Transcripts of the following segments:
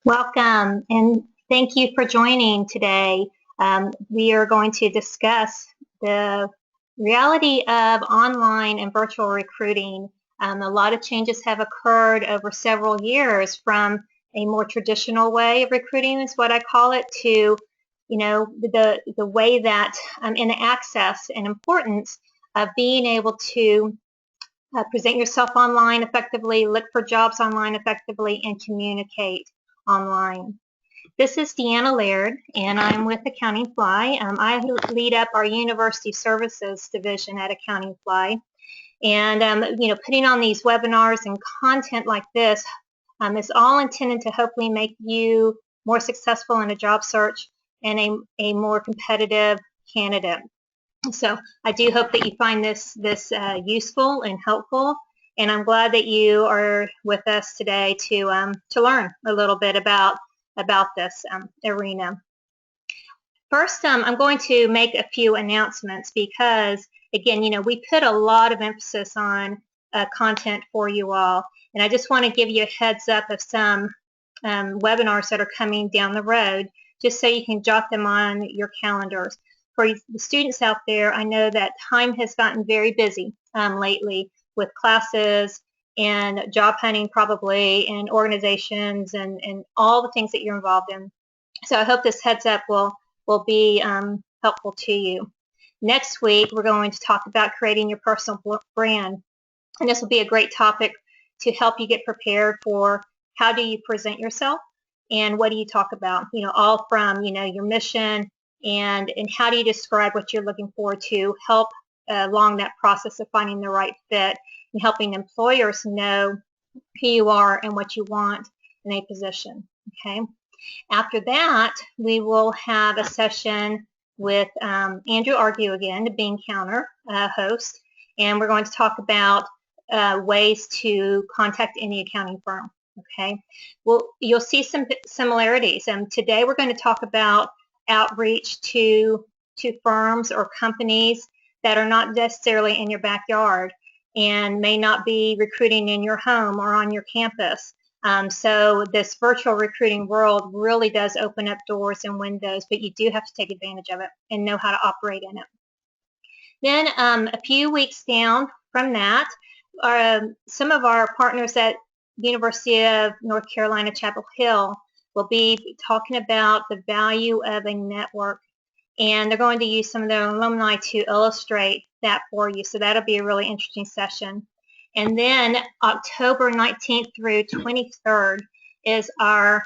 Welcome and thank you for joining today. We are going to discuss the reality of online and virtual recruiting. A lot of changes have occurred over several years from a more traditional way of recruiting is what I call it to the way that in the access and importance of being able to present yourself online effectively, look for jobs online effectively, and communicate online. This is Deanna Laird, and I'm with AccountingFly. I lead up our University Services division at AccountingFly. And, putting on these webinars and content like this is all intended to hopefully make you more successful in a job search and a more competitive candidate. So I do hope that you find this useful and helpful, and I'm glad that you are with us today to learn a little bit about this arena. First, I'm going to make a few announcements because, again, we put a lot of emphasis on content for you all, and I just want to give you a heads up of some webinars that are coming down the road, just so you can jot them on your calendars. For the students out there, I know that time has gotten very busy lately with classes and job hunting probably and organizations and all the things that you're involved in. So I hope this heads up will be helpful to you. Next week, we're going to talk about creating your personal brand. And this will be a great topic to help you get prepared for how do you present yourself and what do you talk about, all from, your mission, and how do you describe what you're looking for to help along that process of finding the right fit and helping employers know who you are and what you want in a position. Okay. After that, we will have a session with Andrew Argue again, the Bean Counter host, and we're going to talk about ways to contact any accounting firm. Okay. Well, you'll see some similarities, and today we're going to talk about outreach to firms or companies that are not necessarily in your backyard and may not be recruiting in your home or on your campus. So this virtual recruiting world really does open up doors and windows, but you do have to take advantage of it and know how to operate in it. Then a few weeks down from that, some of our partners at University of North Carolina, Chapel Hill, will be talking about the value of a network, and they're going to use some of their alumni to illustrate that for you. So that'll be a really interesting session. And then October 19th through 23rd is our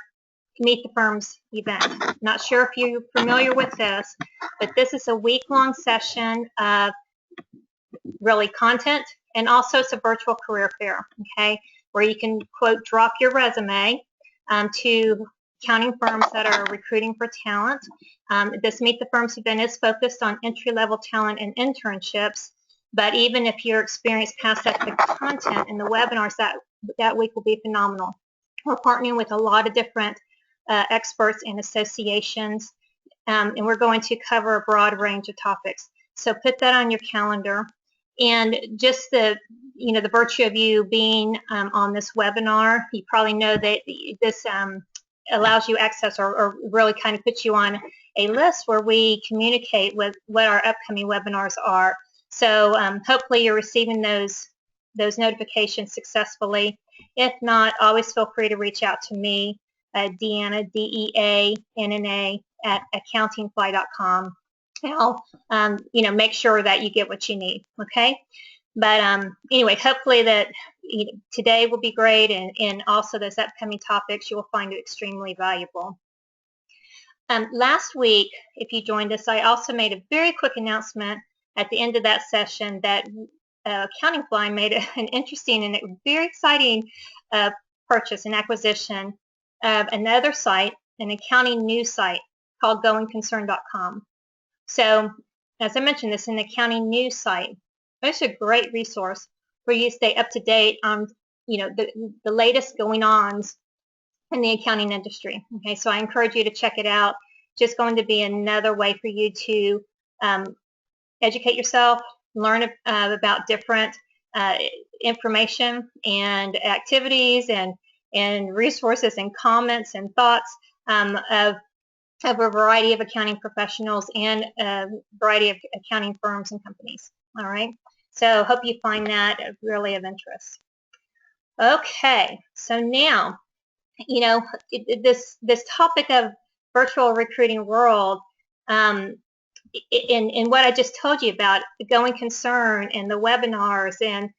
Meet the Firms event. Not sure if you're familiar with this, but this is a week-long session of really content, and also it's a virtual career fair, okay, where you can, quote, drop your resume to accounting firms that are recruiting for talent. This Meet the Firms event is focused on entry-level talent and internships, but even if you're experienced past that, the content and the webinars that week will be phenomenal. We're partnering with a lot of different experts and associations, and we're going to cover a broad range of topics. So put that on your calendar. And just the virtue of you being on this webinar, you probably know that this allows you access or really kind of puts you on a list where we communicate with what our upcoming webinars are. So hopefully you're receiving those notifications successfully. If not, always feel free to reach out to me, Deanna, DEANNA, at AccountingFly.com. I'll make sure that you get what you need. Okay. But anyway, hopefully that today will be great, and also those upcoming topics you will find it extremely valuable. Last week, if you joined us, I also made a very quick announcement at the end of that session that AccountingFly made an interesting and very exciting purchase and acquisition of another site, an accounting news site called goingconcern.com. So, as I mentioned, this is an accounting news site. It's a great resource for you to stay up to date on, the latest going-ons in the accounting industry. Okay, so I encourage you to check it out. Just going to be another way for you to educate yourself, learn about different information and activities, and and resources and comments and thoughts of a variety of accounting professionals and a variety of accounting firms and companies. All right, so hope you find that really of interest. Okay, so now, this topic of virtual recruiting world, in what I just told you about the going concern and the webinars and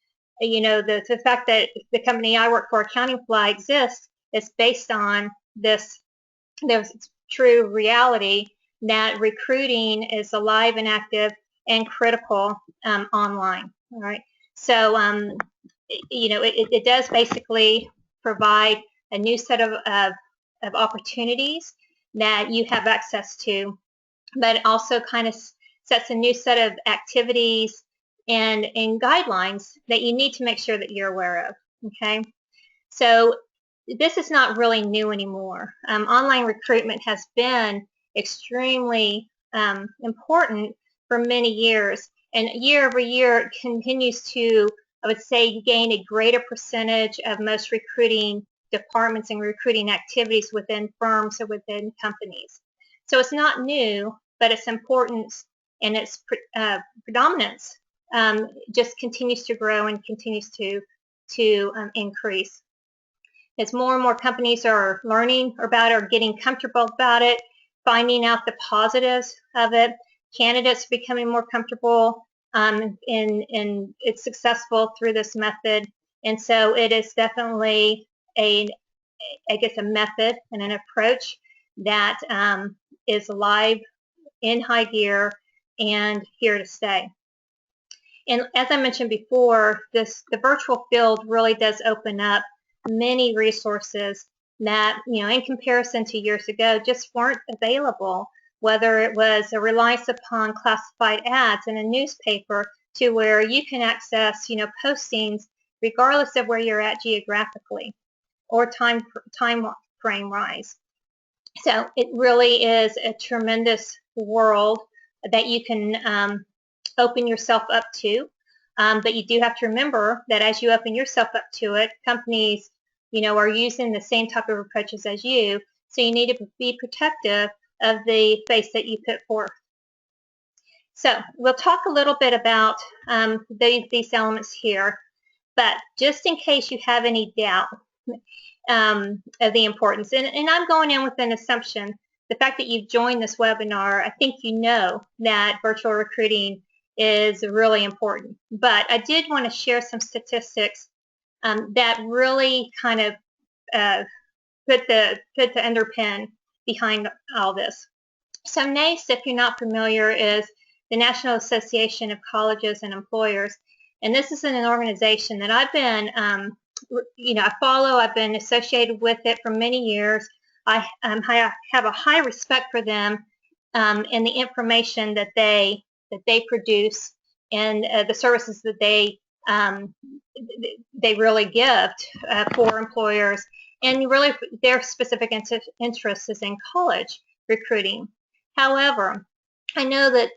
the fact that the company I work for, AccountingFly, exists is based on this true reality that recruiting is alive and active and critical online. All right, so it does basically provide a new set of opportunities that you have access to, but it also kind of sets a new set of activities and guidelines that you need to make sure that you're aware of. Okay, so this is not really new anymore. Online recruitment has been extremely important for many years, and year over year it continues to, I would say, gain a greater percentage of most recruiting departments and recruiting activities within firms or within companies. So it's not new, but its importance and its predominance just continues to grow and continues to increase. As more and more companies are learning about it or getting comfortable about it, finding out the positives of it, candidates are becoming more comfortable and it's successful through this method. And so it is definitely a method and an approach that is live, in high gear, and here to stay. And as I mentioned before, the virtual field really does open up many resources that, in comparison to years ago, just weren't available, whether it was a reliance upon classified ads in a newspaper to where you can access, postings regardless of where you're at geographically or time frame wise. So it really is a tremendous world that you can open yourself up to. But you do have to remember that as you open yourself up to it, companies, are using the same type of approaches as you. So you need to be protective of the face that you put forth. So we'll talk a little bit about these elements here, but just in case you have any doubt of the importance, and I'm going in with an assumption, the fact that you've joined this webinar, I think you know that virtual recruiting is really important. But I did want to share some statistics that really kind of put the underpin behind all this. So NACE, if you're not familiar, is the National Association of Colleges and Employers, and this is an organization that I've been, I follow. I've been associated with it for many years. I have a high respect for them and the information that they produce and the services that they really give for employers, and really their specific interest is in college recruiting. However, I know that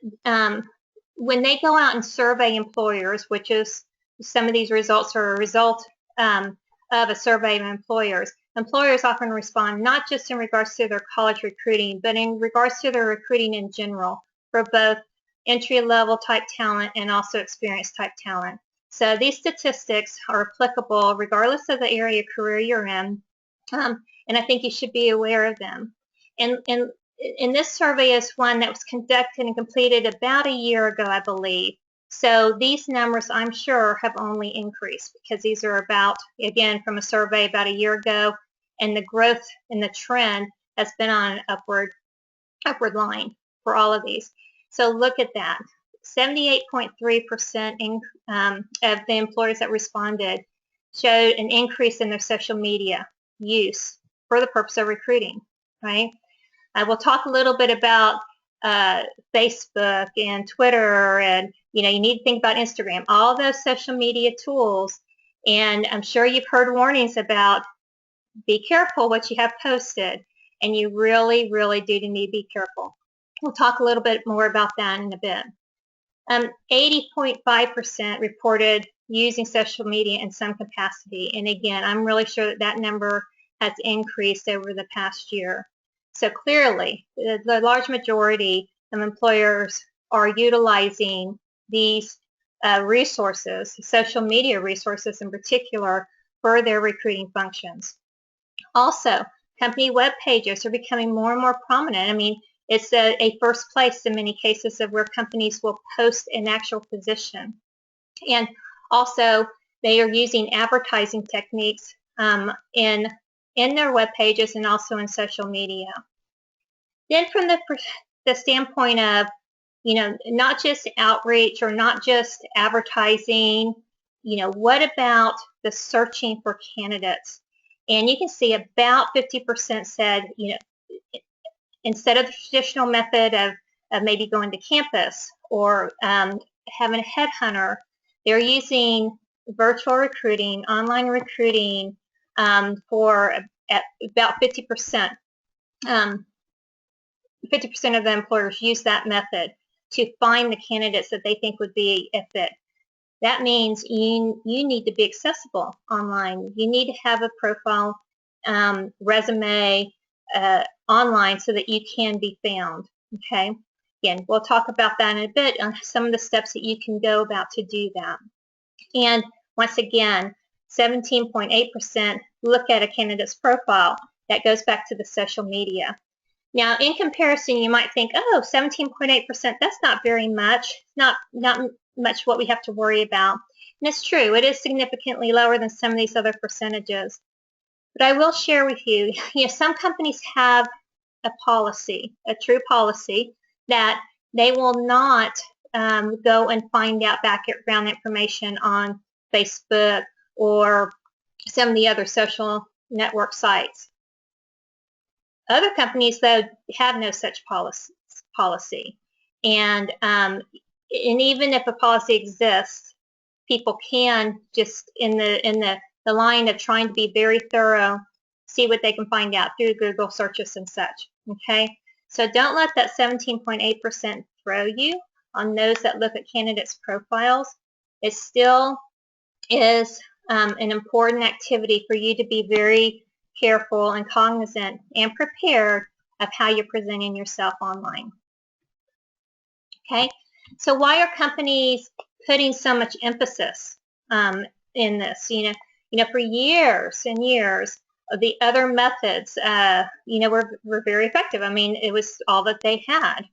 when they go out and survey employers, which is some of these results are a result of a survey of employers, employers often respond not just in regards to their college recruiting, but in regards to their recruiting in general for both entry-level type talent and also experienced type talent. So these statistics are applicable regardless of the area of career you're in, and I think you should be aware of them. And this survey is one that was conducted and completed about a year ago, I believe. So these numbers, I'm sure, have only increased because these are about, again, from a survey about a year ago, and the growth and the trend has been on an upward line for all of these. So look at that. 78.3% of the employers that responded showed an increase in their social media use for the purpose of recruiting, right? I will talk a little bit about Facebook and Twitter, and you need to think about Instagram, all those social media tools. And I'm sure you've heard warnings about be careful what you have posted, and you really, really do need to be careful. We'll talk a little bit more about that in a bit. 80.5% reported using social media in some capacity. And again, I'm really sure that that number has increased over the past year. So clearly, the large majority of employers are utilizing these resources, social media resources in particular, for their recruiting functions. Also, company web pages are becoming more and more prominent. I mean, it's a first place in many cases of where companies will post an actual position. And also, they are using advertising techniques in their web pages and also in social media. Then from the standpoint of, not just outreach or not just advertising, what about the searching for candidates? And you can see about 50% said, instead of the traditional method of maybe going to campus or having a headhunter, they're using virtual recruiting, online recruiting for about 50%. 50% of the employers use that method to find the candidates that they think would be a fit. That means you need to be accessible online. You need to have a profile, resume online so that you can be found. Okay. Again, we'll talk about that in a bit on some of the steps that you can go about to do that. And once again, 17.8% look at a candidate's profile. That goes back to the social media. Now, in comparison, you might think, oh, 17.8%, that's not very much, not much what we have to worry about. And it's true, it is significantly lower than some of these other percentages. But I will share with you, some companies have a policy, a true policy, that they will not go and find out background information on Facebook or some of the other social network sites. Other companies, though, have no such policy. And even if a policy exists, people can just, in the line of trying to be very thorough, see what they can find out through Google searches and such. Okay? So don't let that 17.8% throw you on those that look at candidates' profiles. It still is an important activity for you to be very careful and cognizant and prepared of how you're presenting yourself online. Okay, so why are companies putting so much emphasis in this? For years and years, the other methods, were very effective. I mean, it was all that they had.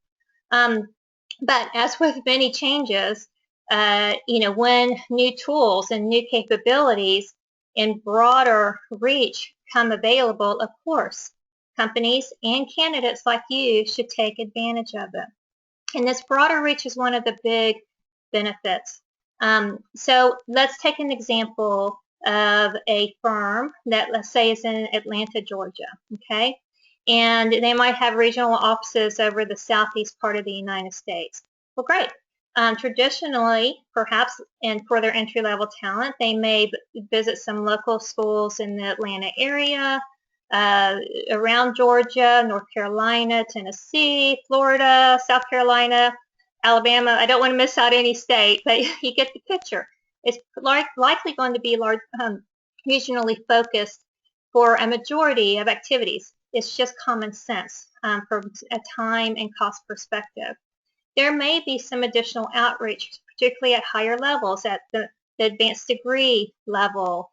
But as with many changes, when new tools and new capabilities and broader reach come available, of course, companies and candidates like you should take advantage of it. And this broader reach is one of the big benefits. So let's take an example of a firm that, let's say, is in Atlanta, Georgia, okay? And they might have regional offices over the southeast part of the United States. Well, great. Traditionally, perhaps, and for their entry-level talent, they may visit some local schools in the Atlanta area, around Georgia, North Carolina, Tennessee, Florida, South Carolina, Alabama. I don't want to miss out any state, but you get the picture. It's likely going to be regionally focused for a majority of activities. It's just common sense from a time and cost perspective. There may be some additional outreach, particularly at higher levels, at the advanced degree level,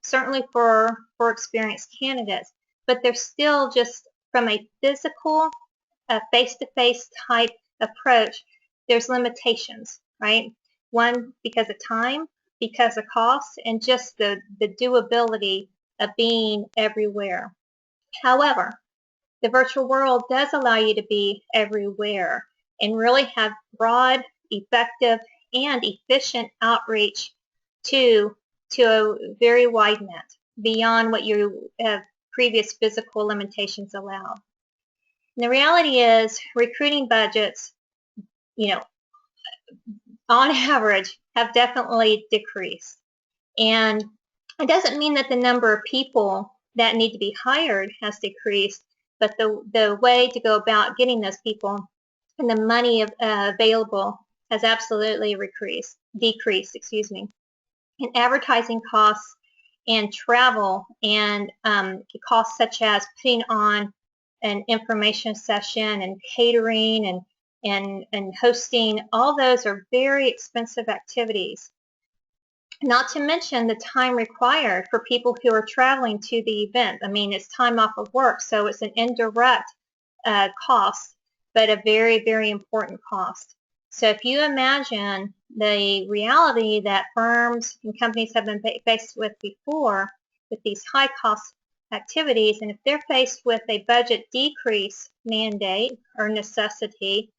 certainly for experienced candidates, but they're still just from a physical, face-to-face type approach, there's limitations, right? One, because of time, because of cost, and just the doability of being everywhere. However, the virtual world does allow you to be everywhere and really have broad, effective, and efficient outreach to a very wide net beyond what your previous physical limitations allow. And the reality is recruiting budgets, on average, have definitely decreased. And it doesn't mean that the number of people that need to be hired has decreased, but the way to go about getting those people and the money available has absolutely decreased. and advertising costs and travel and costs such as putting on an information session and catering and hosting. All those are very expensive activities. Not to mention the time required for people who are traveling to the event. I mean, it's time off of work, so it's an indirect cost, but a very, very important cost. So if you imagine the reality that firms and companies have been faced with before, with these high cost activities, and if they're faced with a budget decrease mandate or necessity,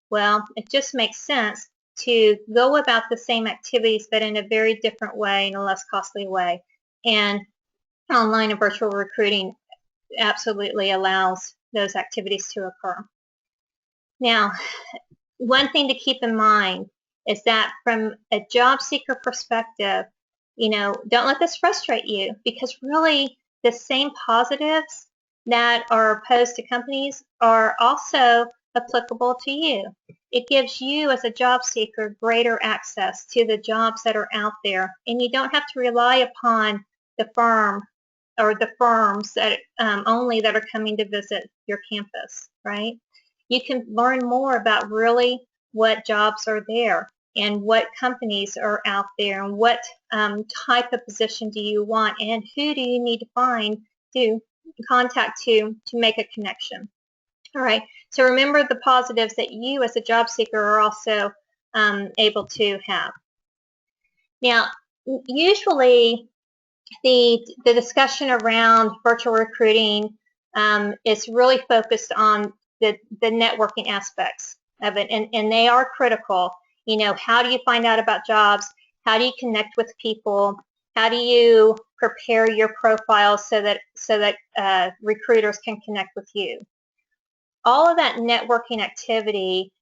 well, it just makes sense to go about the same activities but in a very different way, in a less costly way. And online and virtual recruiting absolutely allows those activities to occur. Now, one thing to keep in mind is that from a job seeker perspective, don't let this frustrate you, because really the same positives that are opposed to companies are also applicable to you. It gives you as a job seeker greater access to the jobs that are out there, and you don't have to rely upon the firm or the firms that only that are coming to visit your campus, right? You can learn more about really what jobs are there and what companies are out there and what type of position do you want and who do you need to find to contact to make a connection. All right, so remember the positives that you as a job seeker are also able to have. Now, usually the discussion around virtual recruiting is really focused on the networking aspects of it, and they are critical. How do you find out about jobs? How do you connect with people? How do you prepare your profile so that recruiters can connect with you? All of that networking activity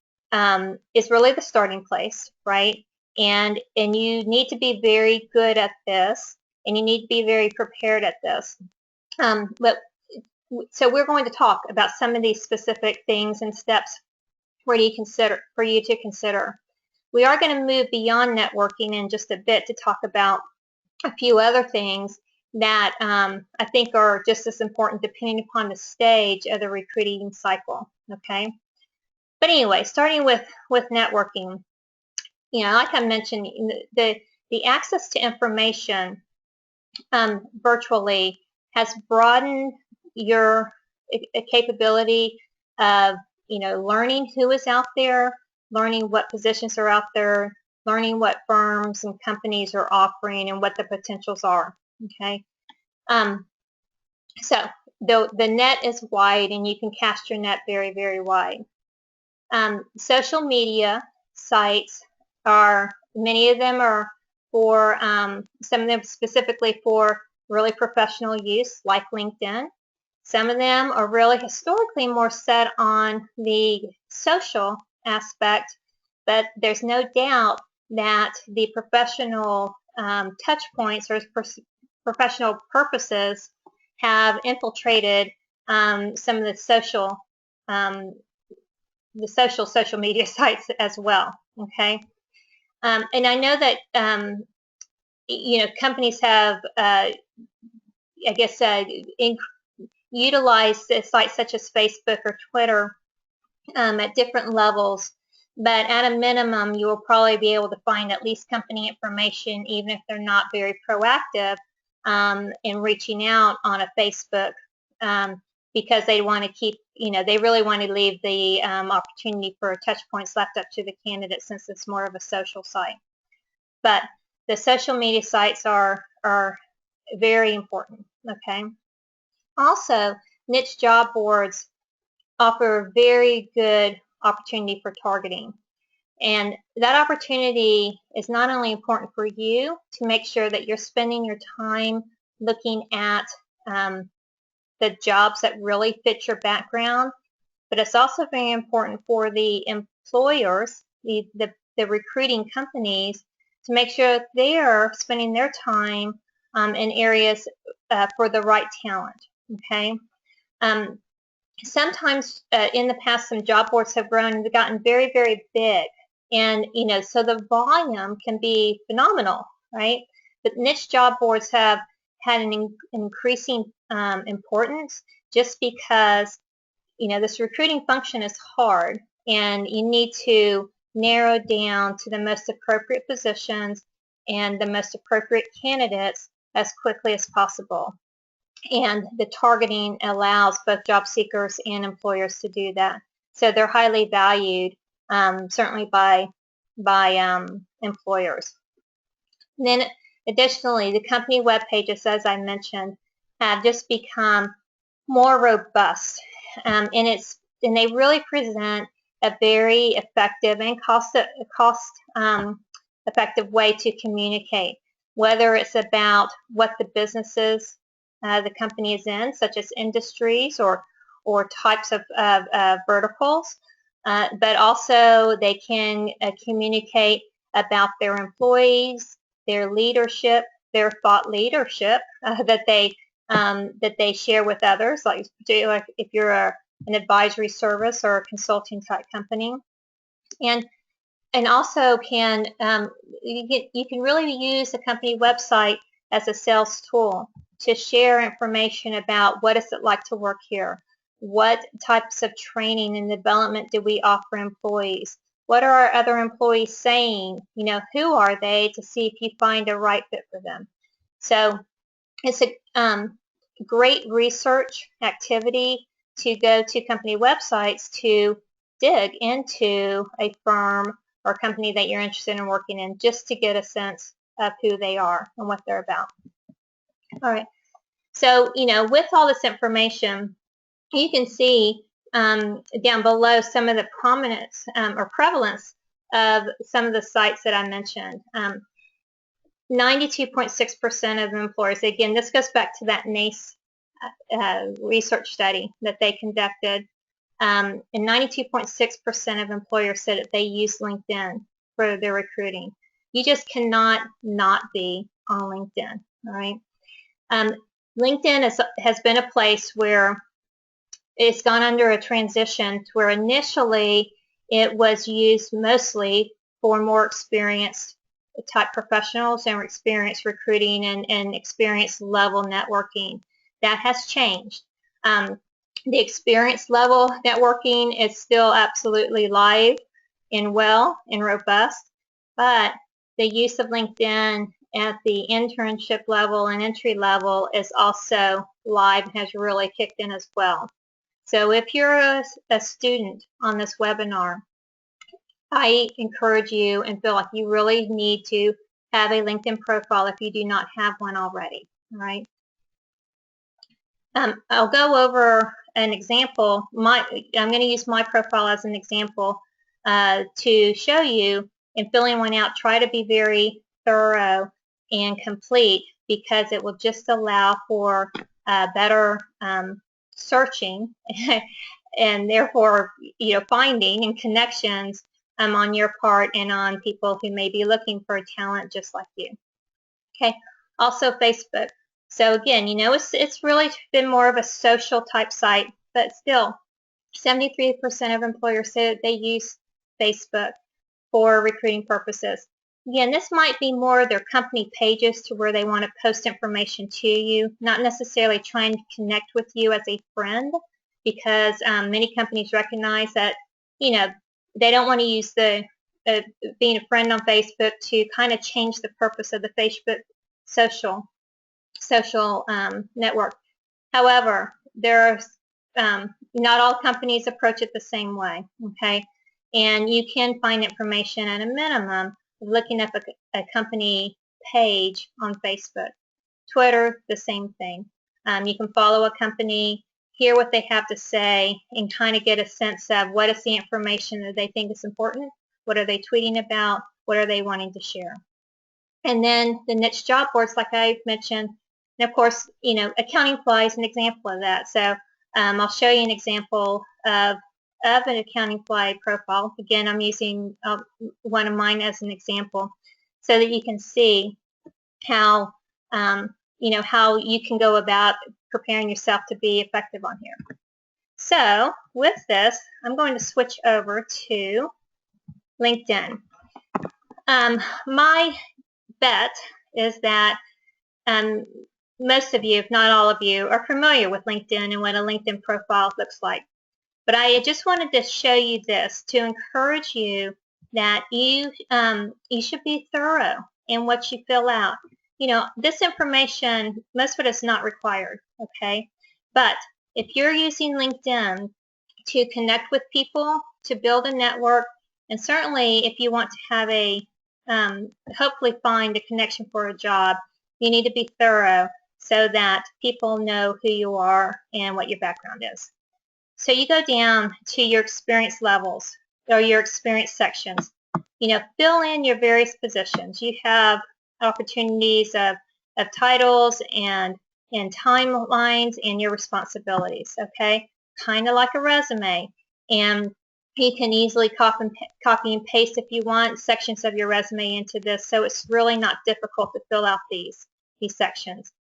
is really the starting place, right? And you need to be very good at this, and you need to be very prepared at this. So we're going to talk about some of these specific things and steps for you to consider. We are going to move beyond networking in just a bit to talk about a few other things that I think are just as important depending upon the stage of the recruiting cycle, okay? But anyway, starting with networking, like I mentioned, the access to information virtually has broadened your capability of, learning who is out there, learning what positions are out there, learning what firms and companies are offering and what the potentials are, okay? So the net is wide and you can cast your net very, very wide. Social media sites many of them are for, some of them specifically for really professional use, like LinkedIn. Some of them are really historically more set on the social aspect, but there's no doubt that the professional touch points or professional purposes have infiltrated some of the social media sites as well. Okay, and I know that companies have, I guess, utilized sites such as Facebook or Twitter at different levels. But at a minimum, you will probably be able to find at least company information, even if they're not very proactive in reaching out on a Facebook, because they want to keep, they really want to leave the opportunity for touch points left up to the candidate, since it's more of a social site. But the social media sites are very important, okay? Also, niche job boards offer a very good opportunity for targeting. And that opportunity is not only important for you to make sure that you're spending your time looking at the jobs that really fit your background, but it's also very important for the employers, the recruiting companies, to make sure that they are spending their time in areas for the right talent, okay? Sometimes in the past, some job boards have grown and gotten very, very big. And, so the volume can be phenomenal, right? but niche job boards have had an increasing importance just because, you know, this recruiting function is hard and you need to narrow down to the most appropriate positions and the most appropriate candidates as quickly as possible. And the targeting allows both job seekers and employers to do that. So they're highly valued, certainly by employers. And then additionally, the company web pages, as I mentioned, have just become more robust, and they really present a very effective and cost effective way to communicate, whether it's about what the businesses the company is in, such as industries or types of verticals, but also they can communicate about their employees, their leadership, their thought leadership that they share with others, like if you're an advisory service or a consulting type company, and also can you can really use a company website as a sales tool to share information about what is it like to work here, what types of training and development do we offer employees, what are our other employees saying, you know, who are they, to see if you find a right fit for them. So it's a great research activity to go to company websites to dig into a firm or company that you're interested in working in, just to get a sense of who they are and what they're about. All right. So, you know, with all this information, you can see down below some of the prominence or prevalence of some of the sites that I mentioned. 92.6% of employers, again, this goes back to that NACE research study that they conducted, and 92.6% of employers said that they use LinkedIn for their recruiting. You just cannot not be on LinkedIn, all right? LinkedIn has been a place where it's gone under a transition to where initially it was used mostly for more experienced type professionals and experienced recruiting and experience level networking. That has changed. The experience level networking is still absolutely live and well and robust, but the use of LinkedIn at the internship level and entry level is also live and has really kicked in as well. So if you're a student on this webinar, I encourage you and feel like you really need to have a LinkedIn profile if you do not have one already, all right? I'll go over an example. I'm going to use my profile as an example to show you, in filling one out, try to be very thorough and complete, because it will just allow for better searching and therefore, you know, finding and connections on your part and on people who may be looking for a talent just like you. Okay, also Facebook. So again, you know, it's really been more of a social type site, but still 73% of employers say that they use Facebook for recruiting purposes. Again, this might be more their company pages to where they want to post information to you, not necessarily trying to connect with you as a friend, because many companies recognize that, you know, they don't want to use the being a friend on Facebook to kind of change the purpose of the Facebook social network. However, there's not all companies approach it the same way, okay? And you can find information at a minimum looking up a company page on Facebook. Twitter, the same thing. You can follow a company, hear what they have to say, and kind of get a sense of what is the information that they think is important, what are they tweeting about, what are they wanting to share. And then the niche job boards, like I mentioned, and of course, you know, AccountingFly is an example of that. So I'll show you an example of an AccountingFly profile. Again, I'm using one of mine as an example so that you can see how, you know, how you can go about preparing yourself to be effective on here. So with this, I'm going to switch over to LinkedIn. My bet is that most of you, if not all of you, are familiar with LinkedIn and what a LinkedIn profile looks like. But I just wanted to show you this to encourage you that you should be thorough in what you fill out. You know, this information, most of it is not required, okay? But if you're using LinkedIn to connect with people, to build a network, and certainly if you want to have a, hopefully find a connection for a job, you need to be thorough so that people know who you are and what your background is. So you go down to your experience levels or your experience sections. You know, fill in your various positions. You have opportunities of titles and timelines and your responsibilities, okay? Kind of like a resume. And you can easily copy and paste if you want sections of your resume into this, so it's really not difficult to fill out these sections.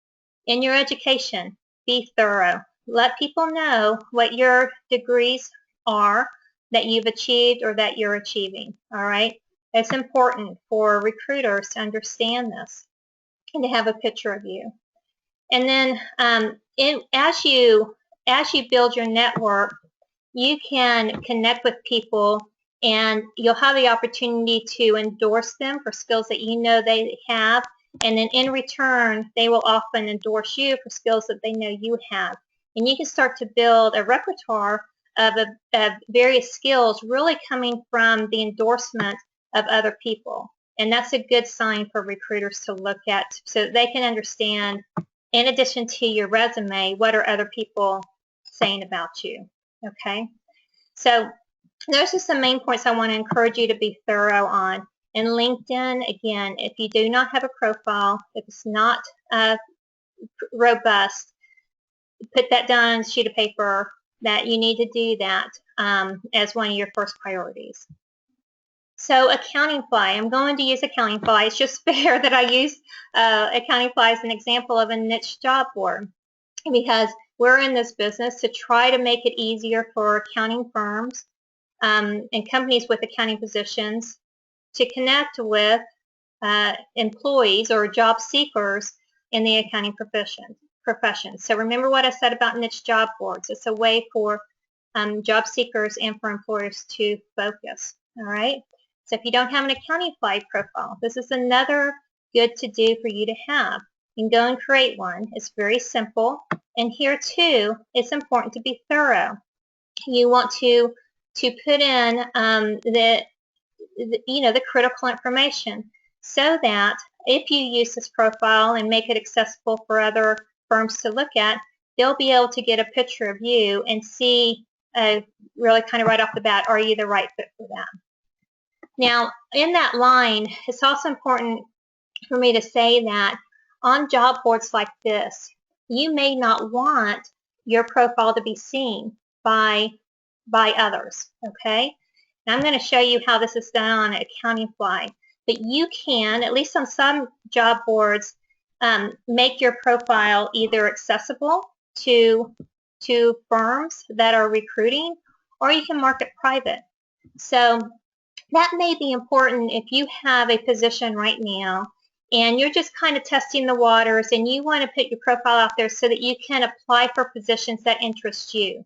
In your education, be thorough. Let people know what your degrees are that you've achieved or that you're achieving, all right? It's important for recruiters to understand this and to have a picture of you. And then as you build your network, you can connect with people and you'll have the opportunity to endorse them for skills that you know they have, and then in return they will often endorse you for skills that they know you have. And you can start to build a repertoire of various skills really coming from the endorsement of other people. And that's a good sign for recruiters to look at so that they can understand, in addition to your resume, what are other people saying about you. Okay, so those are some main points I want to encourage you to be thorough on. In LinkedIn, again, if you do not have a profile, if it's not robust, put that down on a sheet of paper that you need to do that as one of your first priorities. So AccountingFly, I'm going to use AccountingFly. It's just fair that I use AccountingFly as an example of a niche job board, because we're in this business to try to make it easier for accounting firms and companies with accounting positions to connect with employees or job seekers in the accounting profession. So remember what I said about niche job boards. It's a way for job seekers and for employers to focus. All right. So if you don't have an AccountingFly profile, this is another good to do for you to have. You can go and create one. It's very simple. And here too, it's important to be thorough. You want to put in the critical information so that if you use this profile and make it accessible for other firms to look at, they'll be able to get a picture of you and see really kind of right off the bat, are you the right fit for them? Now, in that line, it's also important for me to say that on job boards like this, you may not want your profile to be seen by others, okay? And I'm going to show you how this is done on AccountingFly. But you can, at least on some job boards, make your profile either accessible to firms that are recruiting, or you can mark it private. So that may be important if you have a position right now and you're just kind of testing the waters and you want to put your profile out there so that you can apply for positions that interest you.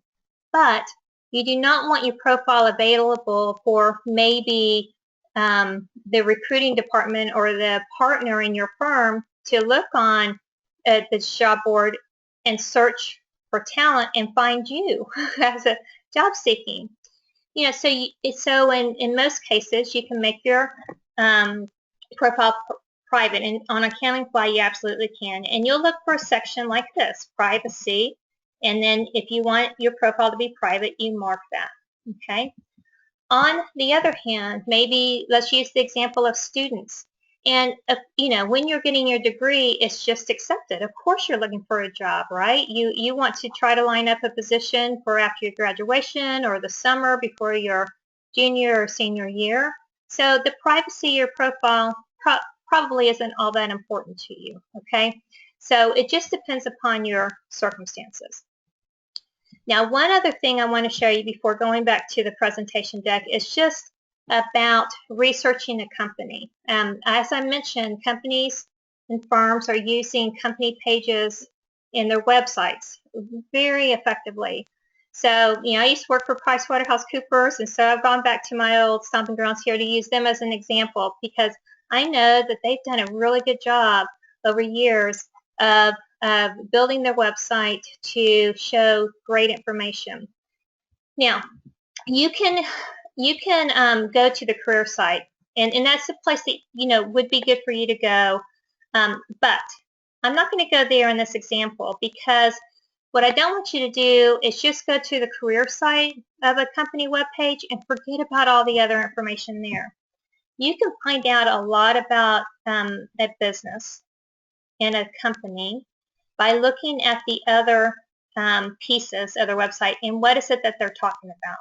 But you do not want your profile available for maybe the recruiting department or the partner in your firm to look on the job board and search for talent and find you as a job seeking. You know, so in most cases, you can make your profile private, and on AccountingFly, you absolutely can. And you'll look for a section like this, privacy, and then if you want your profile to be private, you mark that, okay? On the other hand, maybe let's use the example of students. And, you know, when you're getting your degree, it's just accepted. Of course you're looking for a job, right? You want to try to line up a position for after your graduation or the summer before your junior or senior year. So the privacy of your profile probably isn't all that important to you, okay? So it just depends upon your circumstances. Now, one other thing I want to show you before going back to the presentation deck is just about researching a company. As I mentioned, companies and firms are using company pages in their websites very effectively. So, I used to work for PricewaterhouseCoopers, and so I've gone back to my old stomping grounds here to use them as an example, because I know that they've done a really good job over years of building their website to show great information. Now, you can go to the career site, and that's the place that would be good for you to go. But I'm not going to go there in this example, because what I don't want you to do is just go to the career site of a company webpage and forget about all the other information there. You can find out a lot about a business and a company by looking at the other pieces of their website and what is it that they're talking about.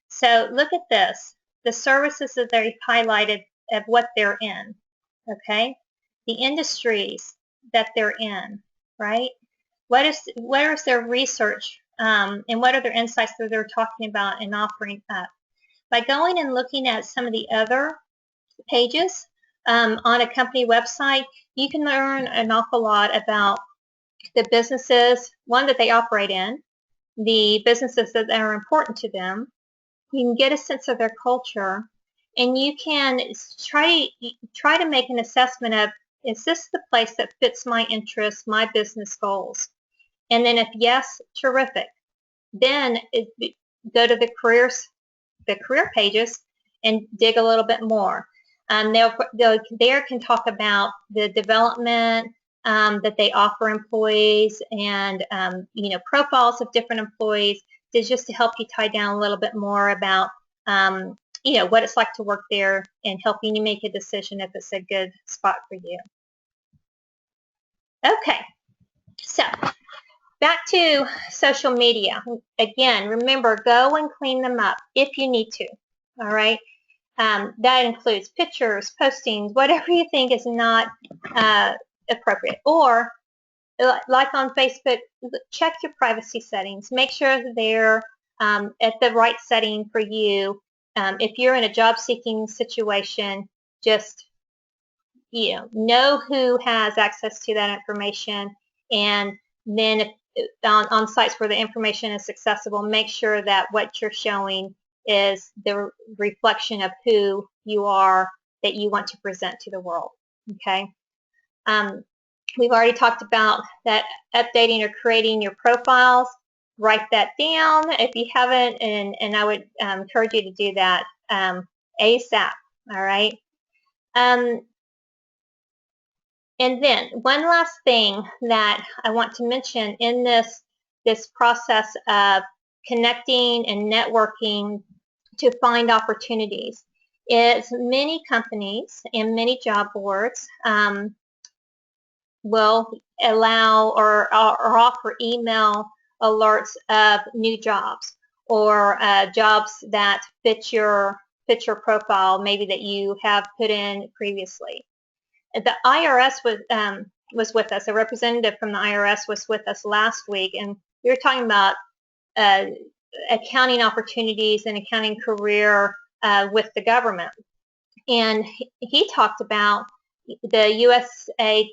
So look at this, the services that they highlighted of what they're in, okay? The industries that they're in, right? What is their research and what are their insights that they're talking about and offering up? By going and looking at some of the other pages on a company website, you can learn an awful lot about the businesses, one, that they operate in, the businesses that are important to them. You can get a sense of their culture, and you can try to make an assessment of, is this the place that fits my interests, my business goals? And then if yes, terrific. Then go to the career pages and dig a little bit more. They can talk about the development that they offer employees, and profiles of different employees, just to help you tie down a little bit more about what it's like to work there and helping you make a decision if it's a good spot for you. Okay, so back to social media. Again, remember, go and clean them up if you need to. All right. That includes pictures, postings, whatever you think is not appropriate. Or, like on Facebook, check your privacy settings. Make sure they're at the right setting for you. If you're in a job-seeking situation, just know who has access to that information, and then on sites where the information is accessible, make sure that what you're showing is the reflection of who you are, that you want to present to the world. Okay. We've already talked about that, updating or creating your profiles. Write that down if you haven't, and I would encourage you to do that ASAP. All right. And then one last thing that I want to mention in this process of connecting and networking to find opportunities is many companies and many job boards will allow or offer email alerts of new jobs, or jobs that fit your profile, maybe that you have put in previously. The IRS was with us. A representative from the IRS was with us last week, and we were talking about accounting opportunities and accounting career with the government. And he talked about the USA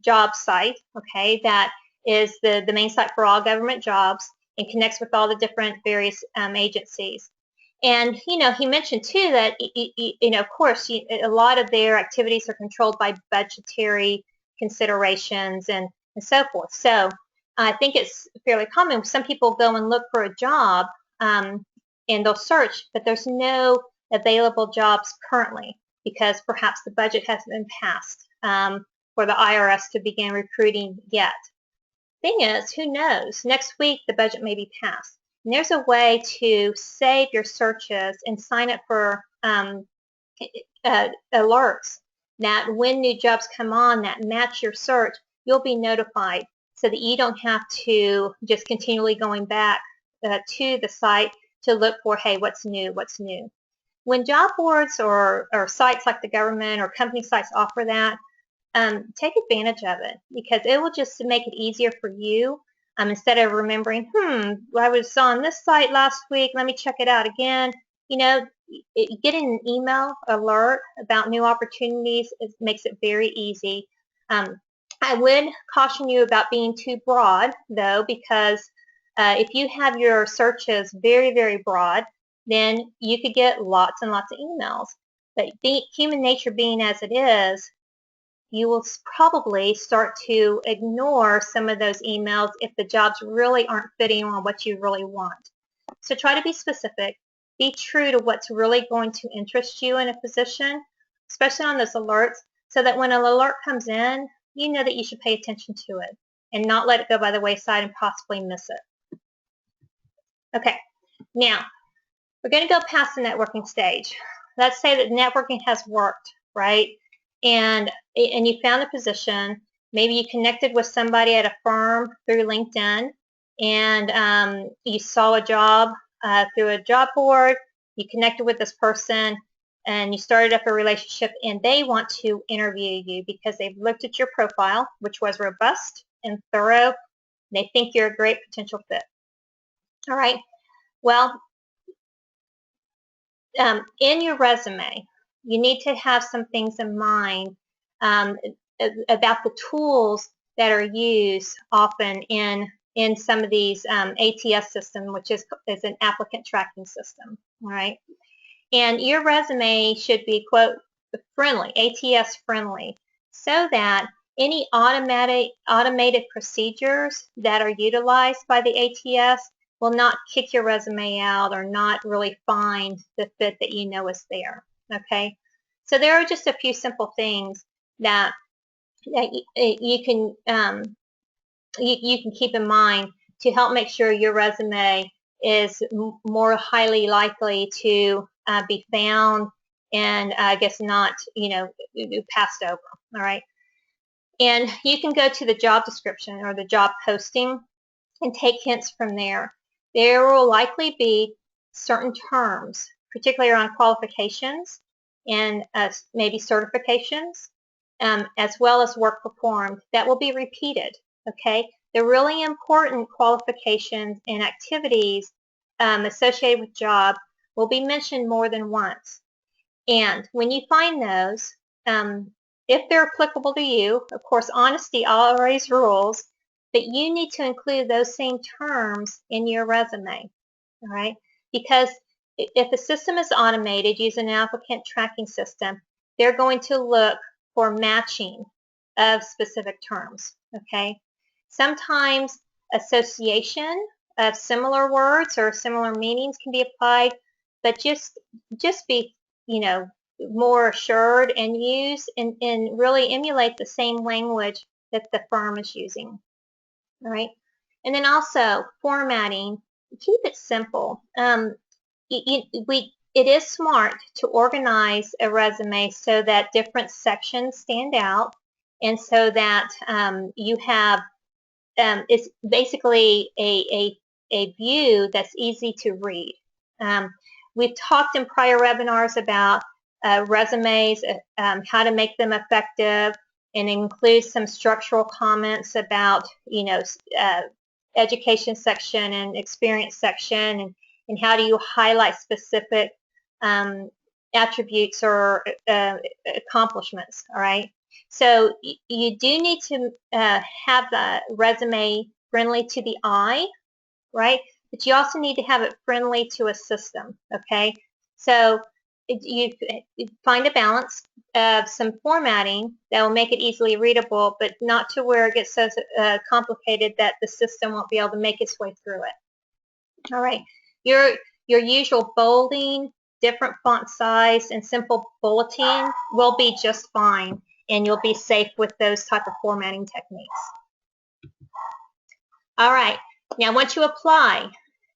job site, okay, that is the main site for all government jobs and connects with all the different various agencies. And, he mentioned too that, of course, a lot of their activities are controlled by budgetary considerations and so forth. So I think it's fairly common. Some people go and look for a job and they'll search, but there's no available jobs currently because perhaps the budget hasn't been passed for the IRS to begin recruiting yet. Thing is, who knows? Next week the budget may be passed. And there's a way to save your searches and sign up for alerts that when new jobs come on that match your search, you'll be notified, so that you don't have to just continually going back to the site to look for, hey, what's new, what's new. When job boards or sites like the government or company sites offer that, take advantage of it, because it will just make it easier for you. Instead of remembering, I was on this site last week, let me check it out again. getting an email alert about new opportunities makes it very easy. I would caution you about being too broad, though, because if you have your searches very, very broad, then you could get lots and lots of emails. But human nature being as it is, you will probably start to ignore some of those emails if the jobs really aren't fitting on what you really want. So try to be specific. Be true to what's really going to interest you in a position, especially on those alerts, so that when an alert comes in, you know that you should pay attention to it and not let it go by the wayside and possibly miss it. Okay, now we're going to go past the networking stage. Let's say that networking has worked, right? And you found a position. Maybe you connected with somebody at a firm through LinkedIn, and you saw a job through a job board. You connected with this person, and you started up a relationship, and they want to interview you because they've looked at your profile, which was robust and thorough. They think you're a great potential fit. All right. Well, in your resume, you need to have some things in mind about the tools that are used often in some of these ATS system, which is an applicant tracking system. All right. And your resume should be, quote, friendly, ATS friendly, so that any automated procedures that are utilized by the ATS will not kick your resume out or not really find the fit that you know is there. Okay, so there are just a few simple things that you can keep in mind to help make sure your resume is more highly likely to be found and I guess not, passed over. All right. And you can go to the job description or the job posting and take hints from there. There will likely be certain terms, particularly around qualifications and maybe certifications, as well as work performed, that will be repeated. Okay. The really important qualifications and activities associated with job will be mentioned more than once. And when you find those, if they're applicable to you, of course, honesty always rules, but you need to include those same terms in your resume, all right? Because if a system is automated using an applicant tracking system, they're going to look for matching of specific terms, okay? Sometimes association of similar words or similar meanings can be applied, but just be, more assured and use and really emulate the same language that the firm is using. All right. And then also formatting, keep it simple. It is smart to organize a resume so that different sections stand out and so that you have, it's basically a view that's easy to read. We've talked in prior webinars about resumes, how to make them effective, and include some structural comments about, education section and experience section, and how do you highlight specific attributes or accomplishments, all right? So you do need to have the resume friendly to the eye, right? But you also need to have it friendly to a system, okay? So you find a balance of some formatting that will make it easily readable, but not to where it gets so complicated that the system won't be able to make its way through it. All right, your usual bolding, different font size, and simple bulleting will be just fine, and you'll be safe with those type of formatting techniques. All right, now once you apply,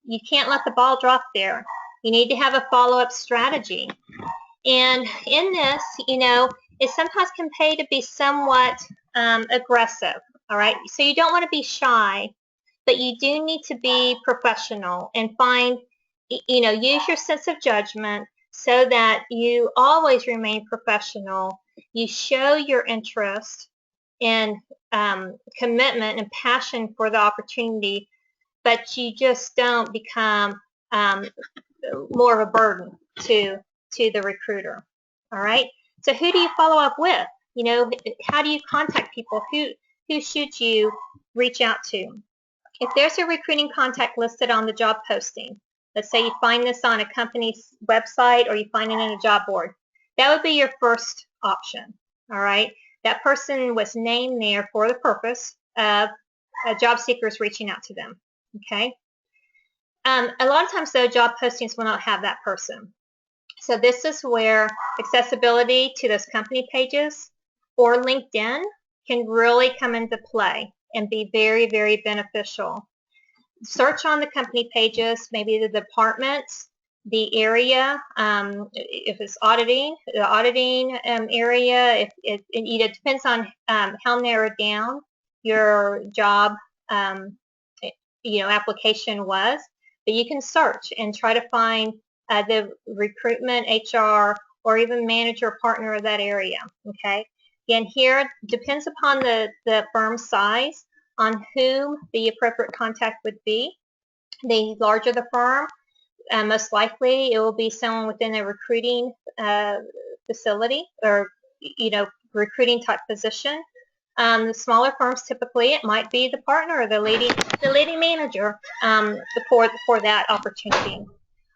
you can't let the ball drop there. You need to have a follow-up strategy. And in this, it sometimes can pay to be somewhat aggressive, all right? So you don't want to be shy, but you do need to be professional and find, use your sense of judgment so that you always remain professional. You show your interest and commitment and passion for the opportunity, but you just don't become more of a burden, to the recruiter. All right. So who do you follow up with? You know, how do you contact people? Who should you reach out to? If there's a recruiting contact listed on the job posting, let's say you find this on a company's website or you find it in a job board, that would be your first option. All right. That person was named there for the purpose of job seekers reaching out to them. Okay. A lot of times, though, job postings will not have that person. So this is where accessibility to those company pages or LinkedIn can really come into play and be very, very beneficial. Search on the company pages, maybe the departments, the area, if it's auditing, the auditing area, if it depends on how narrowed down your job application was. But you can search and try to find the recruitment, HR, or even manager partner of that area. Okay. Again, here depends upon the firm size on whom the appropriate contact would be. The larger the firm, most likely it will be someone within a recruiting facility or recruiting type position. The smaller firms, typically it might be the partner or the leading manager for that opportunity.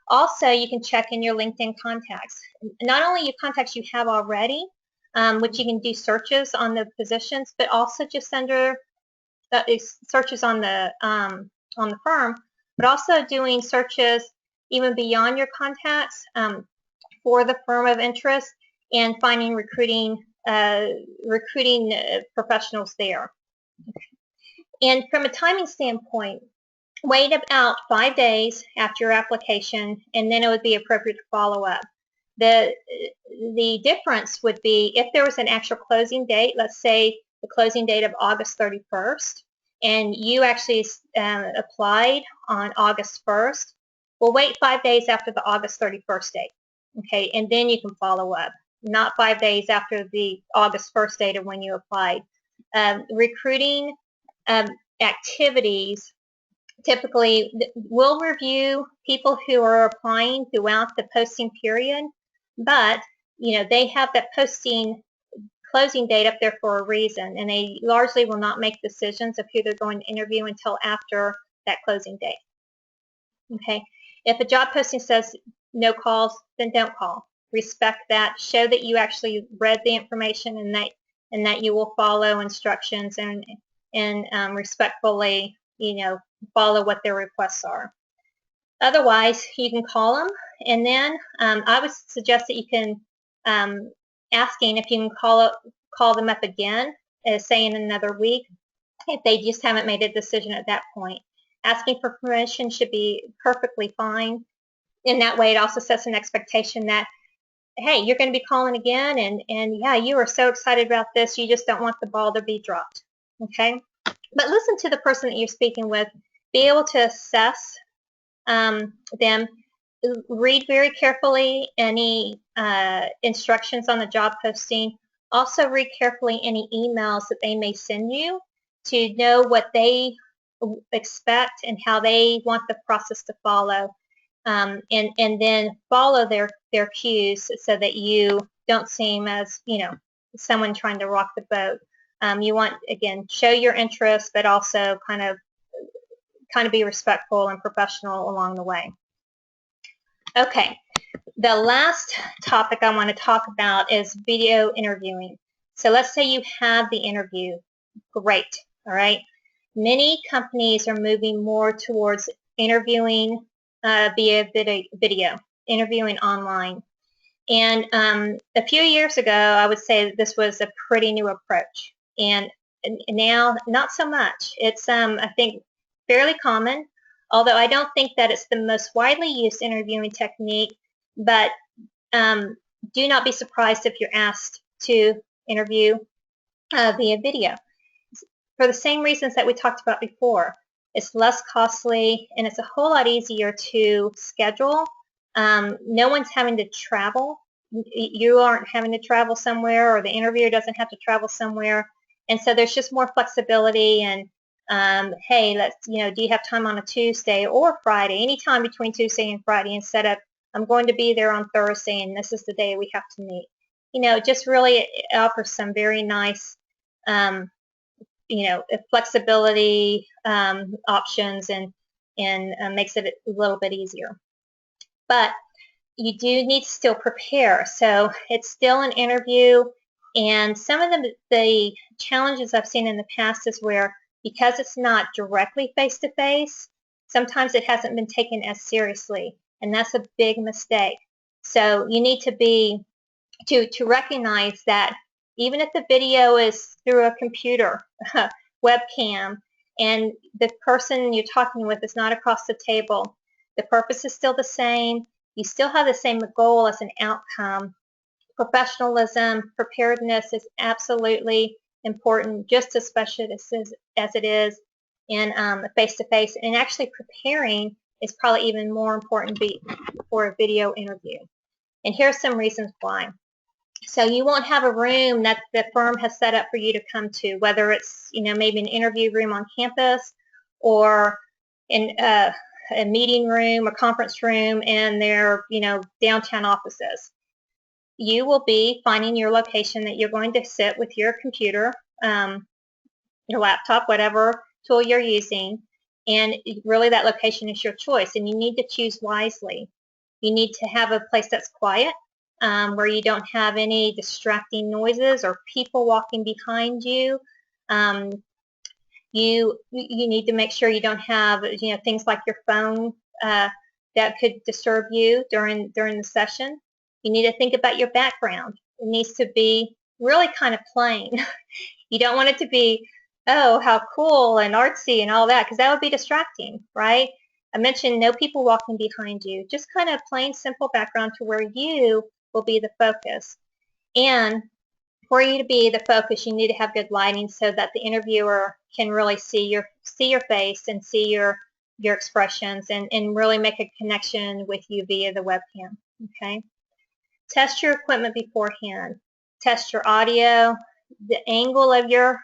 Also, you can check in your LinkedIn contacts. Not only your contacts you have already, which you can do searches on the positions, but also just under searches on the firm, but also doing searches even beyond your contacts for the firm of interest and finding recruiting professionals there. And from a timing standpoint, wait about 5 days after your application, and then it would be appropriate to follow up. The difference would be if there was an actual closing date, let's say the closing date of August 31st, and you actually applied on August 1st, well, wait 5 days after the August 31st date, okay, and then you can follow up, not 5 days after the August 1st date of when you applied. Recruiting activities typically will review people who are applying throughout the posting period, but they have that posting closing date up there for a reason, and they largely will not make decisions of who they're going to interview until after that closing date. Okay, if a job posting says no calls, then don't call. Respect that. Show that you actually read the information and that you will follow instructions and respectfully, follow what their requests are. Otherwise, you can call them, and then I would suggest that you can asking if you can call them up again, say in another week, if they just haven't made a decision at that point. Asking for permission should be perfectly fine. In that way, it also sets an expectation that, hey, you're going to be calling again, and yeah, you are so excited about this, you just don't want the ball to be dropped. Okay? But listen to the person that you're speaking with. Be able to assess them. Read very carefully any instructions on the job posting. Also read carefully any emails that they may send you to know what they expect and how they want the process to follow. And then follow their cues so that you don't seem as, someone trying to rock the boat. You want, again, show your interest, but also kind of be respectful and professional along the way. Okay, the last topic I want to talk about is video interviewing. So let's say you have the interview. Great, all right? Many companies are moving more towards interviewing via video, interviewing online. And a few years ago, I would say that this was a pretty new approach. And now, not so much. It's, I think, fairly common, although I don't think that it's the most widely used interviewing technique, but do not be surprised if you're asked to interview via video. For the same reasons that we talked about before. It's less costly, and it's a whole lot easier to schedule. No one's having to travel. You aren't having to travel somewhere, or the interviewer doesn't have to travel somewhere. And so there's just more flexibility and, hey, let's, do you have time on a Tuesday or Friday, anytime between Tuesday and Friday, and set up I'm going to be there on Thursday, and this is the day we have to meet. Just really offers some very nice, flexibility options, and makes it a little bit easier. But you do need to still prepare. So it's still an interview, and some of the challenges I've seen in the past is where, because it's not directly face-to-face, sometimes it hasn't been taken as seriously, and that's a big mistake. So you need to recognize that even if the video is through a computer webcam, and the person you're talking with is not across the table, the purpose is still the same. You still have the same goal as an outcome. Professionalism, preparedness is absolutely important, just as special as it is in face-to-face. And actually preparing is probably even more important for a video interview. And here's some reasons why. So you won't have a room that the firm has set up for you to come to, whether it's maybe an interview room on campus, or in a meeting room, a conference room, and their downtown offices. You will be finding your location that you're going to sit with your computer, your laptop, whatever tool you're using, and really that location is your choice, and you need to choose wisely. You need to have a place that's quiet, where you don't have any distracting noises or people walking behind you. You need to make sure you don't have things like your phone that could disturb you during the session. You need to think about your background. It needs to be really kind of plain. You don't want it to be, oh, how cool and artsy and all that, because that would be distracting, right? I mentioned no people walking behind you. Just kind of plain, simple background to where you will be the focus. And for you to be the focus, you need to have good lighting so that the interviewer can really see your face and see your expressions, and really make a connection with you via the webcam. Okay. Test your equipment beforehand. Test your audio. The angle of your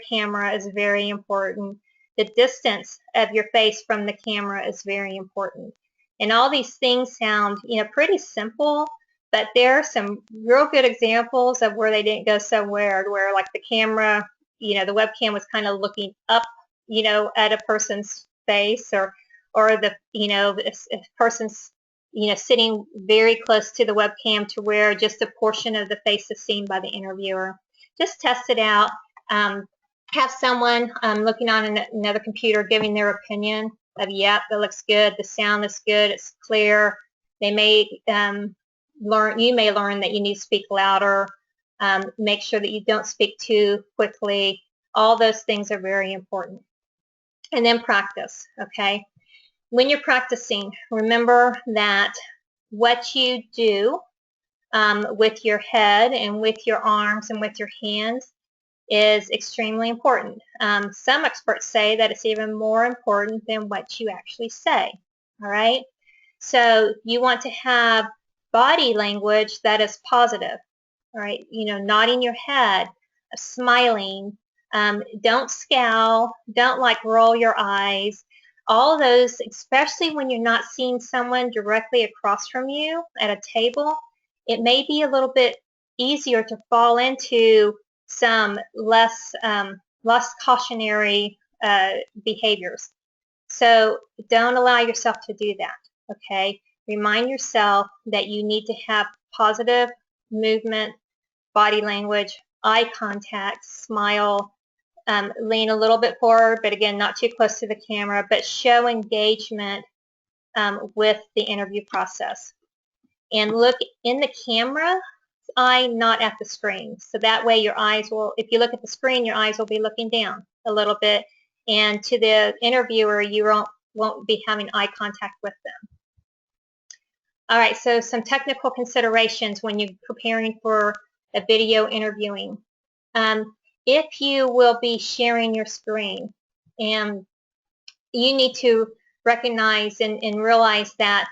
camera is very important. The distance of your face from the camera is very important. And all these things sound pretty simple, but there are some real good examples of where they didn't go so weird, where like the camera, the webcam was kind of looking up, at a person's face, or the, if person's, sitting very close to the webcam to where just a portion of the face is seen by the interviewer. Just test it out. Have someone looking on another computer giving their opinion of, yep, that looks good, the sound is good, it's clear. They may you may learn that you need to speak louder. Make sure that you don't speak too quickly. All those things are very important. And then practice, okay? When you're practicing, remember that what you do with your head and with your arms and with your hands is extremely important. Some experts say that it's even more important than what you actually say, all right? So you want to have body language that is positive, all right? Nodding your head, smiling, don't scowl, don't like roll your eyes. All those, especially when you're not seeing someone directly across from you at a table, it may be a little bit easier to fall into some less cautionary behaviors. So don't allow yourself to do that, okay? Remind yourself that you need to have positive movement, body language, eye contact, smile, lean a little bit forward, but again, not too close to the camera, but show engagement with the interview process. And look in the camera eye, not at the screen. So that way your eyes will, if you look at the screen, your eyes will be looking down a little bit, and to the interviewer, you won't be having eye contact with them. All right, so some technical considerations when you're preparing for a video interviewing. If you will be sharing your screen, and you need to recognize and realize that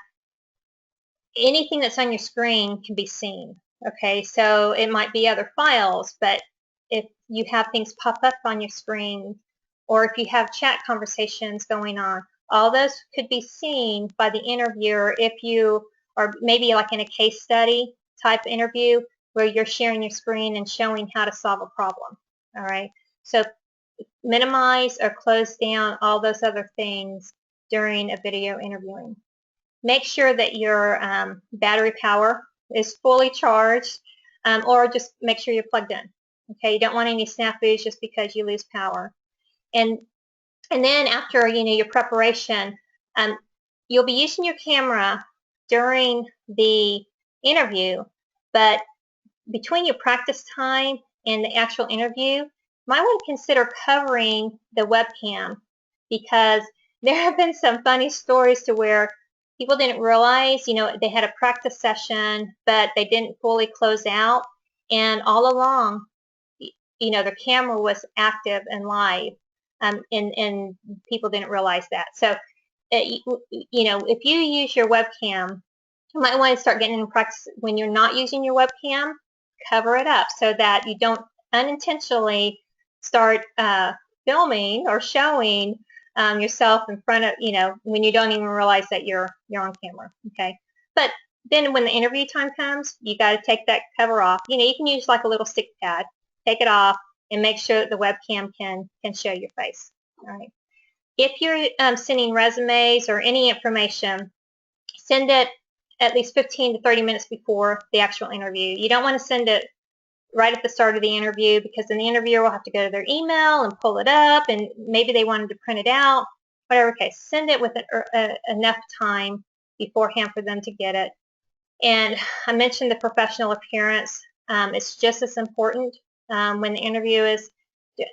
anything that's on your screen can be seen. Okay, so it might be other files, but if you have things pop up on your screen, or if you have chat conversations going on, all those could be seen by the interviewer if you or maybe like in a case study type interview where you're sharing your screen and showing how to solve a problem. All right. So minimize or close down all those other things during a video interviewing. Make sure that your battery power is fully charged, or just make sure you're plugged in. Okay, you don't want any snafus just because you lose power. And then after your preparation, you'll be using your camera during the interview, but between your practice time and the actual interview, you might want to consider covering the webcam, because there have been some funny stories to where people didn't realize, they had a practice session, but they didn't fully close out, and all along, their camera was active and live, and people didn't realize that. So, if you use your webcam, you might want to start getting in practice when you're not using your webcam. Cover it up so that you don't unintentionally start filming or showing yourself in front of, when you don't even realize that you're on camera. Okay, but then when the interview time comes, you got to take that cover off. You can use like a little stick pad, take it off, and make sure that the webcam can show your face. All right. If you're sending resumes or any information, send it at least 15 to 30 minutes before the actual interview. You don't want to send it right at the start of the interview, because then the interviewer will have to go to their email and pull it up, and maybe they wanted to print it out. Whatever case, send it with enough time beforehand for them to get it. And I mentioned the professional appearance. It's just as important when the interview is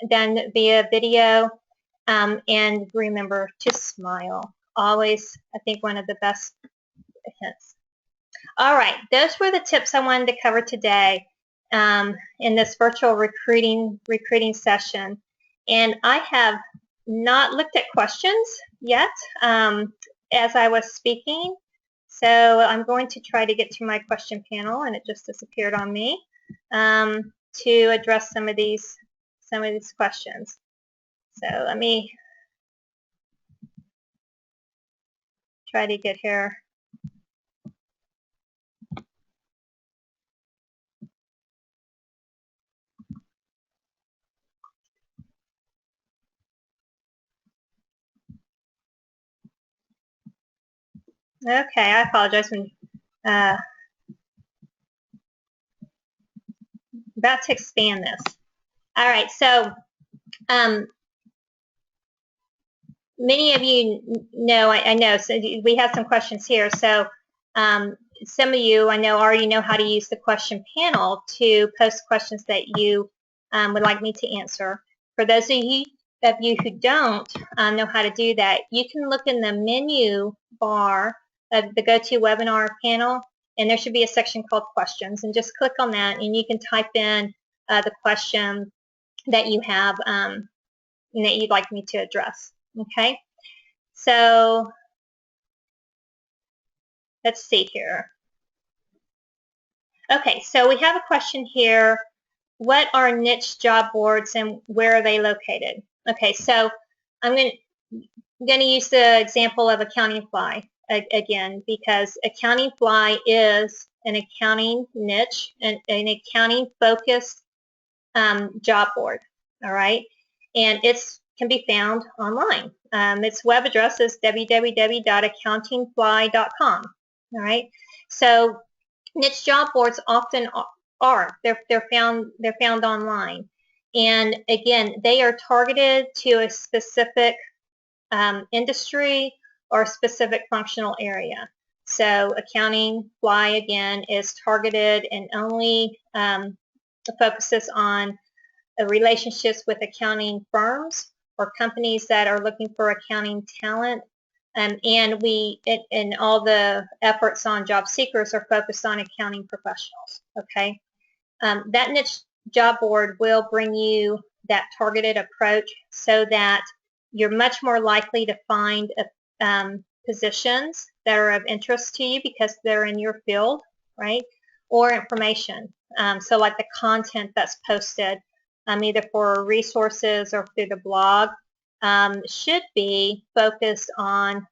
done via video. And remember to smile. Always, I think, one of the best hints. All right, those were the tips I wanted to cover today in this virtual recruiting session. And I have not looked at questions yet as I was speaking. So I'm going to try to get to my question panel, and it just disappeared on me, to address some of these questions. So let me try to get here. Okay, I apologize. When about to expand this. All right, so many of you know, I know, so we have some questions here. So some of you, I know, already know how to use the question panel to post questions that you would like me to answer. For those of you who don't know how to do that, you can look in the menu bar of the GoToWebinar panel, and there should be a section called questions, and just click on that, and you can type in the question that you have and that you'd like me to address. Okay, so let's see here. Okay, so we have a question here. What are niche job boards and where are they located? Okay, so I'm going to use the example of AccountingFly again, because AccountingFly is an accounting niche, an accounting focused job board. All right, and it's can be found online. Its web address is www.accountingfly.com. All right, so niche job boards often are. They're found online, and again, they are targeted to a specific industry or specific functional area. So AccountingFly again is targeted and only focuses on relationships with accounting firms or companies that are looking for accounting talent. And all the efforts on job seekers are focused on accounting professionals. Okay, that niche job board will bring you that targeted approach so that you're much more likely to find positions that are of interest to you because they're in your field, right? Or information. So like the content that's posted, either for resources or through the blog, should be focused on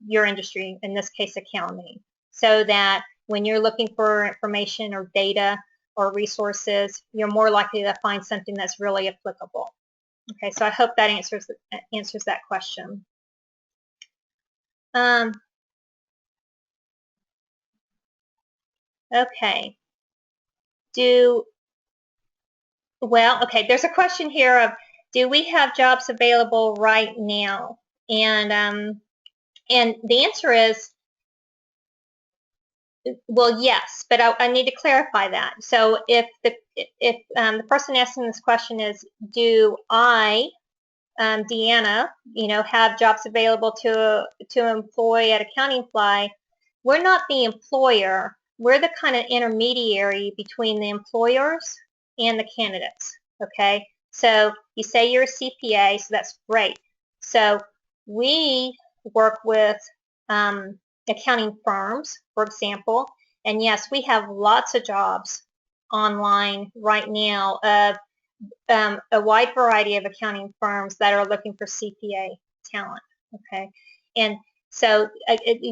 your industry, in this case accounting, so that when you're looking for information or data or resources, you're more likely to find something that's really applicable. Okay, so I hope that answers that question. Okay. Okay, there's a question here of, do we have jobs available right now? And the answer is, well, yes, but I need to clarify that. So if the person asking this question is, do I, Deanna, have jobs available to employ at AccountingFly, we're not the employer. We're the kind of intermediary between the employers and the candidates. Okay, so you say you're a CPA, so that's great. So we work with accounting firms, for example, and yes, we have lots of jobs online right now of a wide variety of accounting firms that are looking for CPA talent. Okay, and so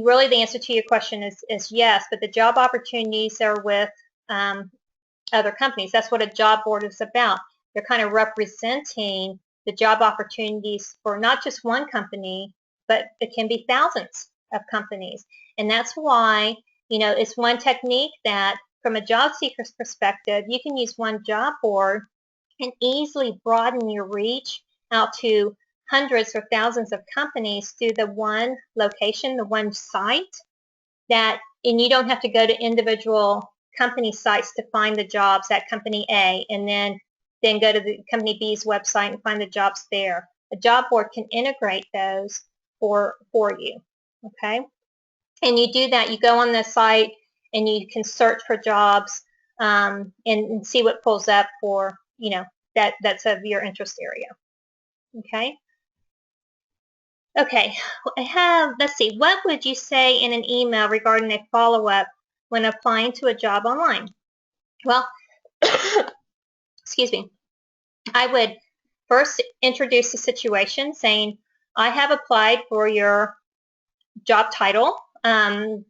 really the answer to your question is yes, but the job opportunities are with other companies. That's what a job board is about. They're kind of representing the job opportunities for not just one company, but it can be thousands of companies. And that's why, it's one technique that from a job seeker's perspective, you can use one job board and easily broaden your reach out to hundreds or thousands of companies through the one location, the one site, and you don't have to go to individual company sites to find the jobs at company A and then go to the company B's website and find the jobs there. A job board can integrate those for you, okay? And you do that, you go on the site and you can search for jobs and see what pulls up for, that's of your interest area, okay? Okay, let's see, what would you say in an email regarding a follow-up when applying to a job online? Well, excuse me, I would first introduce the situation saying, I have applied for your job title, and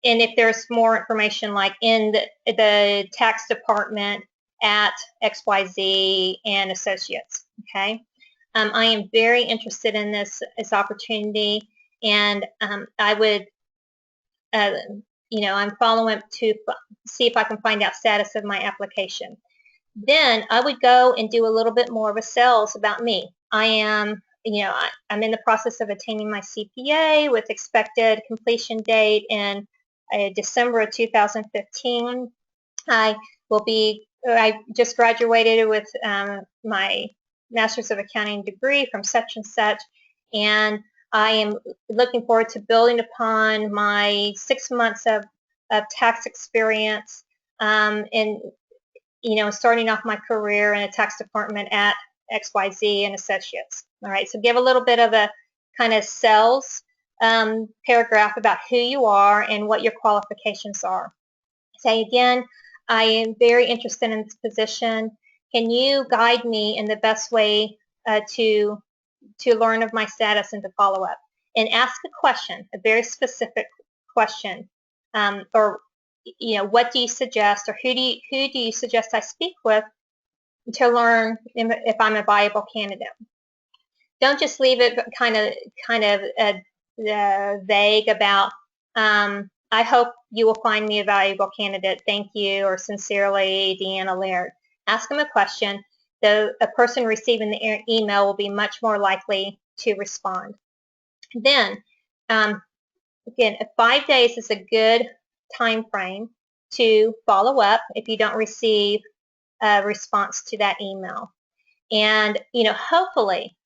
if there's more information like in the tax department at XYZ and Associates, okay? I am very interested in this opportunity, and I would, I'm following up to see if I can find out status of my application. Then I would go and do a little bit more of a sales about me. I am, I'm in the process of attaining my CPA with expected completion date in December of 2015. I just graduated with my Master's of Accounting degree from such and such, and I am looking forward to building upon my 6 months of tax experience and starting off my career in a tax department at XYZ and Associates. All right, so give a little bit of a kind of sales paragraph about who you are and what your qualifications are. Say again, I am very interested in this position. Can you guide me in the best way to learn of my status and to follow up? And ask a question, a very specific question, or what do you suggest, or who do you suggest I speak with to learn if I'm a viable candidate? Don't just leave it kind of vague about, I hope you will find me a valuable candidate. Thank you, or sincerely, Deanna Laird. Ask them a question. A person receiving the email will be much more likely to respond. Then, again, 5 days is a good time frame to follow up if you don't receive a response to that email. And, hopefully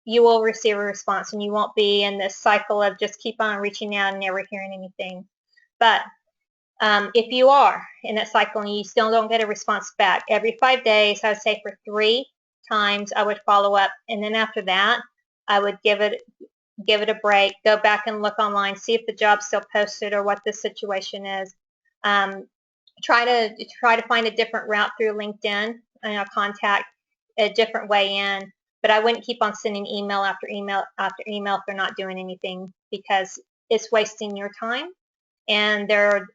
you will receive a response and you won't be in this cycle of just keep on reaching out and never hearing anything. But if you are in that cycle and you still don't get a response back, every 5 days, I would say for 3 times I would follow up, and then after that I would give it a break, go back and look online, see if the job's still posted or what the situation is. Try to find a different route through LinkedIn, contact a different way in. but I wouldn't keep on sending email after email after email if they're not doing anything, because it's wasting your time and they're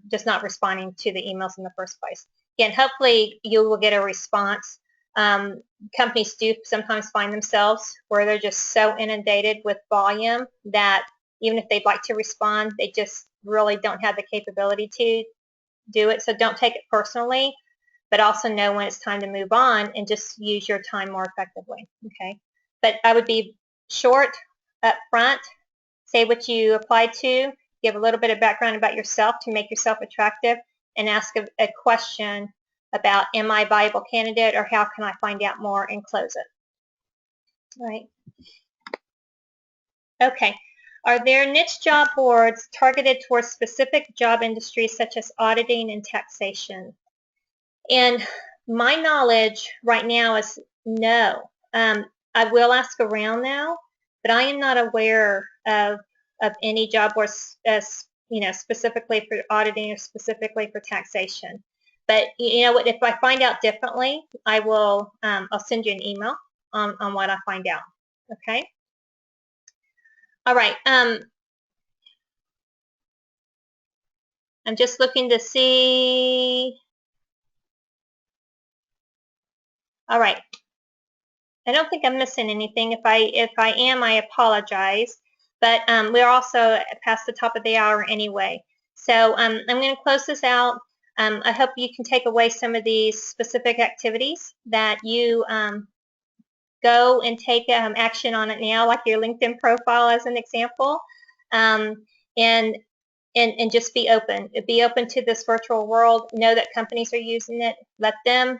just not responding to the emails in the first place. Again, hopefully you will get a response. Companies do sometimes find themselves where they're just so inundated with volume that even if they'd like to respond, they just really don't have the capability to do it. So don't take it personally, but also know when it's time to move on and just use your time more effectively. Okay, but I would be short, up front, say what you applied to, give a little bit of background about yourself to make yourself attractive, and ask a question about, am I a viable candidate, or how can I find out more, and close it. All right. Okay. Are there niche job boards targeted towards specific job industries such as auditing and taxation? And my knowledge right now is no. I will ask around now, but I am not aware of any job boards specifically for auditing or specifically for taxation. But you know what? If I find out differently, I will. I'll send you an email on what I find out. Okay. All right. I'm just looking to see. All right. I don't think I'm missing anything. If I am, I apologize. But we're also past the top of the hour anyway. So I'm going to close this out. I hope you can take away some of these specific activities that you go and take action on it now, like your LinkedIn profile as an example. And just be open. Be open to this virtual world. Know that companies are using it. Let them,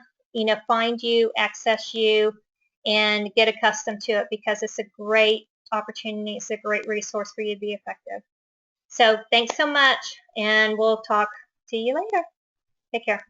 find you, access you, and get accustomed to it, because it's a great opportunity. It's a great resource for you to be effective. So thanks so much, and we'll talk to you later. Take care.